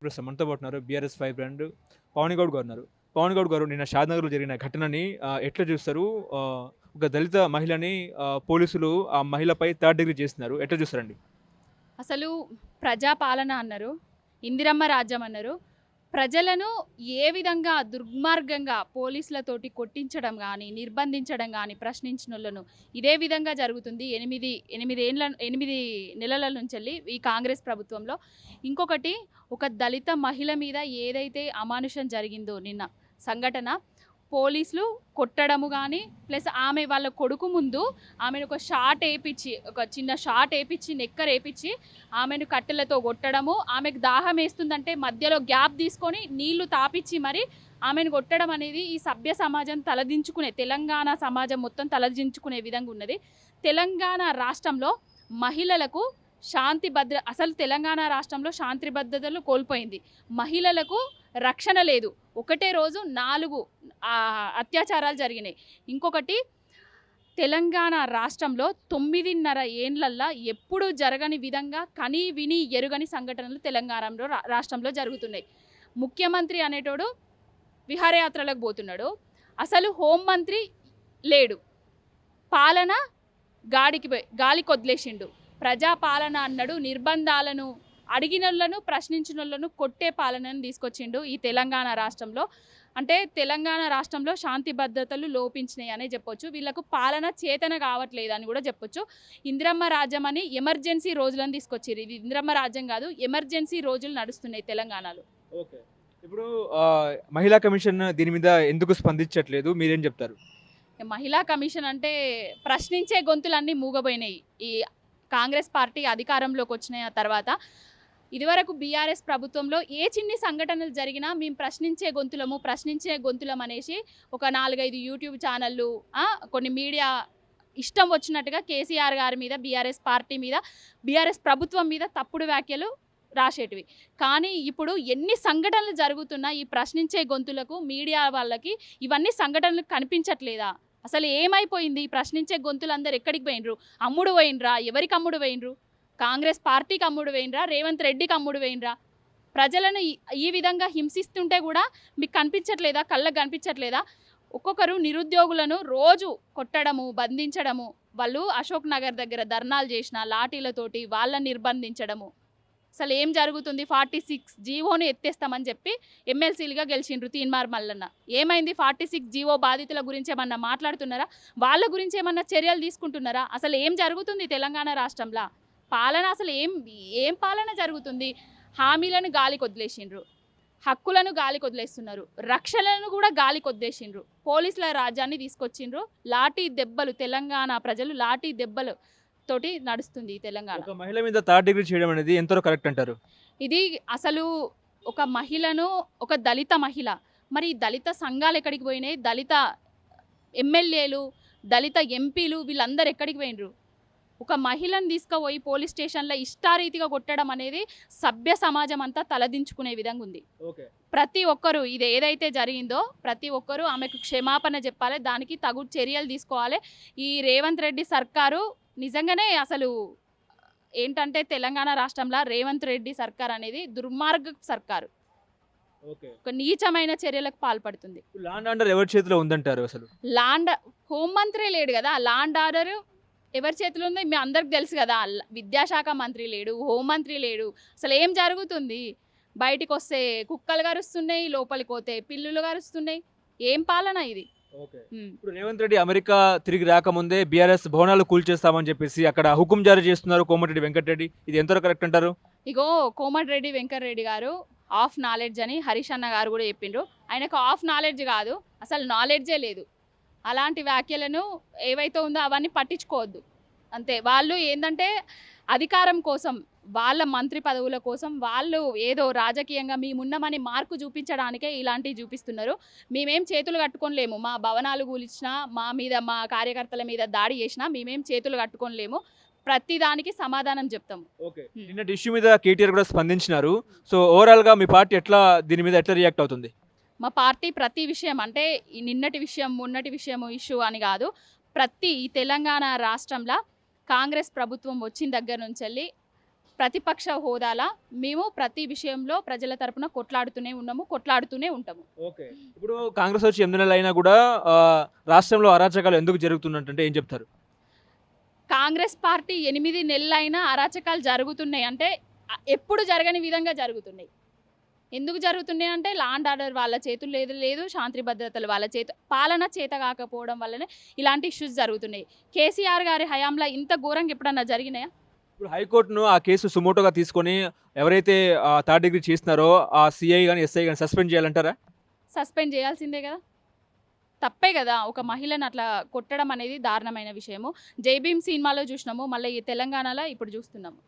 ప్రస్తుతం మనతో పాటు ఉన్నారు బీఆర్ఎస్ ఫైర్ బ్రాండ్ పవన్ గౌడ్ గారు ఉన్నారు. పవన్ గౌడ్ గారు నిన్న షాద్‌నగర్‌లో జరిగిన ఘటనని ఎట్లా చూస్తారు? ఒక దళిత మహిళని పోలీసులు ఆ మహిళపై థర్డ్ డిగ్రీ చేస్తున్నారు. ఎట్లా చూస్తారండి? అసలు ప్రజాపాలన అన్నారు, ఇందిరమ్మ రాజ్యం అన్నారు. ప్రజలను ఏ విధంగా దుర్మార్గంగా పోలీసులతోటి కొట్టించడం గానీ, నిర్బంధించడం గానీ, ప్రశ్నించినోళ్ళను ఇదే విధంగా జరుగుతుంది. 8 నెలల నుంచెల్లి ఈ కాంగ్రెస్ ప్రభుత్వంలో. ఇంకొకటి, ఒక దళిత మహిళ మీద ఏదైతే అమానుషం జరిగిందో నిన్న సంఘటన, పోలీసులు కొట్టడము గానీ, ప్లస్ ఆమె వాళ్ళ కొడుకు ముందు ఆమెను ఒక చిన్న షాట్ ఏపిచ్చి, నెక్కరేపిచ్చి ఆమెను కట్టెలతో కొట్టడము, ఆమెకు దాహం వేస్తుందంటే మధ్యలో గ్యాప్ తీసుకొని నీళ్లు తాపిచ్చి మరి ఆమెను కొట్టడం అనేది ఈ సభ్య సమాజం తెలంగాణ సమాజం మొత్తం తలదించుకునే విధంగా ఉన్నది. తెలంగాణ రాష్ట్రంలో మహిళలకు అసలు తెలంగాణ రాష్ట్రంలో శాంతి భద్రతలు కోల్పోయింది. మహిళలకు రక్షణ లేదు. ఒకటే రోజు 4 అత్యాచారాలు జరిగినాయి. ఇంకొకటి, తెలంగాణ రాష్ట్రంలో 9.5 ఏండ్లల్లా ఎప్పుడు జరగని విధంగా కని విని ఎరుగని సంఘటనలు తెలంగాణలో రాష్ట్రంలో జరుగుతున్నాయి. ముఖ్యమంత్రి అనేటోడు విహారయాత్రలకు పోతున్నాడు. అసలు హోంమంత్రి లేడు. పాలన గాలికి వదిలేసిండు. ప్రజాపాలన అన్నాడు. నిర్బంధాలను, అడిగినోళ్లను, ప్రశ్నించినోళ్లను కొట్టే పాలనను తీసుకొచ్చిండు ఈ తెలంగాణ రాష్ట్రంలో. అంటే తెలంగాణ రాష్ట్రంలో శాంతి భద్రతలు లోపించినాయి అనే చెప్పొచ్చు. వీళ్ళకు పాలన చేతన కావట్లేదు అని కూడా చెప్పొచ్చు. ఇందిరమ్మ రాజ్యం అని ఎమర్జెన్సీ రోజులను తీసుకొచ్చారు. ఇది ఇందిరమ్మ రాజ్యం కాదు, ఎమర్జెన్సీ రోజులు నడుస్తున్నాయి తెలంగాణలో. ఓకే. ఇప్పుడు మహిళా కమిషన్ దీని మీద ఎందుకు స్పందించట్లేదు? మీరేం చెప్తారు? మహిళా కమిషన్ అంటే ప్రశ్నించే గొంతులన్నీ మూగబోయినాయి. ఈ కాంగ్రెస్ పార్టీ అధికారంలోకి వచ్చిన తర్వాత ఇదివరకు బీఆర్ఎస్ ప్రభుత్వంలో ఏ చిన్ని సంఘటనలు జరిగినా మేము ప్రశ్నించే గొంతులం అనేసి ఒక 4-5 యూట్యూబ్ ఛానళ్ళు, కొన్ని మీడియా ఇష్టం వచ్చినట్టుగా కేసీఆర్ గారి మీద, బీఆర్ఎస్ పార్టీ మీద, బీఆర్ఎస్ ప్రభుత్వం మీద తప్పుడు వ్యాఖ్యలు రాసేటివి. కానీ ఇప్పుడు ఎన్ని సంఘటనలు జరుగుతున్నా ఈ ప్రశ్నించే గొంతులకు, మీడియా వాళ్ళకి ఇవన్నీ సంఘటనలు కనిపించట్లేదా? అసలు ఏమైపోయింది? ఈ ప్రశ్నించే గొంతులందరూ ఎక్కడికి పోయినరు? అమ్ముడు పోయినరా? ఎవరికి అమ్ముడు పోయినరు? కాంగ్రెస్ పార్టీకి అమ్ముడు పోయినరా? రేవంత్ రెడ్డికి అమ్ముడు పోయినరా? ప్రజలను ఈ విధంగా హింసిస్తుంటే కూడా మీకు కనిపించట్లేదా? కళ్ళకు కనిపించట్లేదా? ఒక్కొక్కరు నిరుద్యోగులను రోజు కొట్టడము, బంధించడము, వాళ్ళు అశోక్ నగర్ దగ్గర ధర్నాలు చేసిన లాఠీలతోటి వాళ్ళని నిర్బంధించడము. అసలు ఏం జరుగుతుంది? 46 జీవోని ఎత్తేస్తామని చెప్పి ఎమ్మెల్సీలుగా గెలిచిండ్రు తీన్మార్ మల్లన్న. ఏమైంది? 46 జీవో బాధితుల గురించి ఏమన్నా మాట్లాడుతున్నారా? వాళ్ళ గురించి ఏమన్నా చర్యలు తీసుకుంటున్నారా? అసలు ఏం జరుగుతుంది తెలంగాణ రాష్ట్రంలో? పాలన అసలు ఏం పాలన జరుగుతుంది? హామీలను గాలికి వదిలేసిండ్రు, హక్కులను గాలికి వదిలేస్తున్నారు, రక్షణలను కూడా గాలికి వదిలేసిండ్రు, పోలీసుల రాజ్యాన్ని తీసుకొచ్చిండ్రు. లాఠీ దెబ్బలు, తెలంగాణ ప్రజలు లాఠీ దెబ్బలు తోటి నడుస్తుంది తెలంగాణ. ఒక మహిళ మీద థర్డ్ డిగ్రీ చేయడం అనేది ఎంతవరకు కరెక్ట్ అంటారు? ఇది అసలు ఒక మహిళను, ఒక దళిత మహిళ, మరి దళిత సంఘాలు ఎక్కడికి పోయినాయి? దళిత ఎమ్మెల్యేలు, దళిత ఎంపీలు వీళ్ళందరూ ఎక్కడికి పోయినరు? ఒక మహిళను తీసుకుపోయి పోలీస్ స్టేషన్లో ఇష్టారీతిగా కొట్టడం అనేది సభ్య సమాజం అంతా తలదించుకునే విధంగా ఉంది. ప్రతి ఒక్కరు ఇది ఏదైతే జరిగిందో ప్రతి ఒక్కరు ఆమెకు క్షమాపణ చెప్పాలి, దానికి తగు చర్యలు తీసుకోవాలి. ఈ రేవంత్ రెడ్డి సర్కారు నిజంగానే అసలు ఏంటంటే తెలంగాణ రాష్ట్రంలో రేవంత్ రెడ్డి సర్కార్ అనేది దుర్మార్గ సర్కారు. ఒక నీచమైన చర్యలకు పాల్పడుతుంది. లాండ్ ఆర్డర్ ఎవరి చేతిలో ఉందంటారు? అసలు హోంమంత్రి లేడు కదా, లాండ్ ఆర్డర్ ఎవరి చేతిలో ఉందో మీ అందరికి తెలుసు కదా. విద్యాశాఖ మంత్రి లేడు, హోంమంత్రి లేడు. అసలు ఏం జరుగుతుంది? బయటికి వస్తే కుక్కలు గరుస్తున్నాయి, లోపలికి పోతే పిల్లులు గరుస్తున్నాయి. ఏం పాలన ఇది? ఇప్పుడు రేవంత్ రెడ్డి అమెరికా తిరిగి రాకముందే బీఆర్ఎస్ భవనాలు కూల్చేస్తామని చెప్పేసి అక్కడ హుకుం జారీ చేస్తున్నారు కోమటిరెడ్డి వెంకటరెడ్డి. ఇది ఎంతవరకు కరెక్ట్ అంటారు? ఇగో కోమటిరెడ్డి వెంకటరెడ్డి గారు ఆఫ్ నాలెడ్జ్ అని హరీష్ అన్న గారు కూడా చెప్పిండ్రు. ఆయనకు ఆఫ్ నాలెడ్జ్ కాదు, అసలు నాలెడ్జే లేదు. అలాంటి వ్యాఖ్యలను ఏవైతే ఉందో అవన్నీ పట్టించుకోవద్దు. అంతే. వాళ్ళు ఏంటంటే అధికారం కోసం, వాళ్ళ మంత్రి పదవుల కోసం వాళ్ళు ఏదో రాజకీయంగా మేమున్నామని మార్కు చూపించడానికే ఇలాంటివి చూపిస్తున్నారు. మేమేం చేతులు కట్టుకోలేము. మా భవనాలు కూల్చినా, మా మీద, మా కార్యకర్తల మీద దాడి చేసినా మేమేం చేతులు కట్టుకోలేము. ప్రతి దానికి సమాధానం చెప్తాము. నిన్నటి ఇష్యూ మీద కేటీఆర్ కూడా స్పందించినారు. సో ఓవరాల్గా మీ పార్టీ దీని మీద ఎట్లా రియాక్ట్ అవుతుంది? మా పార్టీ ప్రతి విషయం, అంటే ఈ నిన్నటి విషయం, మొన్నటి విషయం ఇష్యూ అని కాదు, ప్రతి ఈ తెలంగాణ రాష్ట్రంలో కాంగ్రెస్ ప్రభుత్వం వచ్చిన దగ్గర నుంచి ప్రతిపక్ష హోదాలా మేము ప్రతి విషయంలో ప్రజల తరపున కొట్లాడుతూనే ఉంటాము. ఓకే. ఇప్పుడు కాంగ్రెస్ వచ్చి 8 నెలలు అయినా కూడా రాష్ట్రంలో అరాచకాలు ఎందుకు జరుగుతున్నట్టంటే ఏం చెప్తారు? కాంగ్రెస్ పార్టీ 8 నెలలైనా అరాచకాలు జరుగుతున్నాయి అంటే ఎప్పుడు జరగని విధంగా జరుగుతున్నాయి. ఎందుకు జరుగుతున్నాయి అంటే లా అండ్ ఆర్డర్ వాళ్ళ చేతుల్లో లేదు, శాంతి భద్రతలు వాళ్ళ పాలన చేత కాకపోవడం వల్లనే ఇలాంటి ఇష్యూస్ జరుగుతున్నాయి. కేసీఆర్ గారి హయాంలో ఇంత ఘోరంగా ఎప్పుడన్నా జరిగినాయా? ఇప్పుడు హైకోర్టును ఆ కేసు సుమోటోగా తీసుకొని ఎవరైతే థర్డ్ డిగ్రీ చేస్తున్నారో ఆ సీఐ గాని, ఎస్ఐ గాని సస్పెండ్ చేయాలంటారా? సస్పెండ్ చేయాల్సిందే కదా, తప్పే కదా. ఒక మహిళను అట్లా కొట్టడం అనేది దారుణమైన విషయము. జై భీమ్ సినిమాలో చూసినాము, మళ్ళీ ఈ తెలంగాణలో ఇప్పుడు చూస్తున్నాము.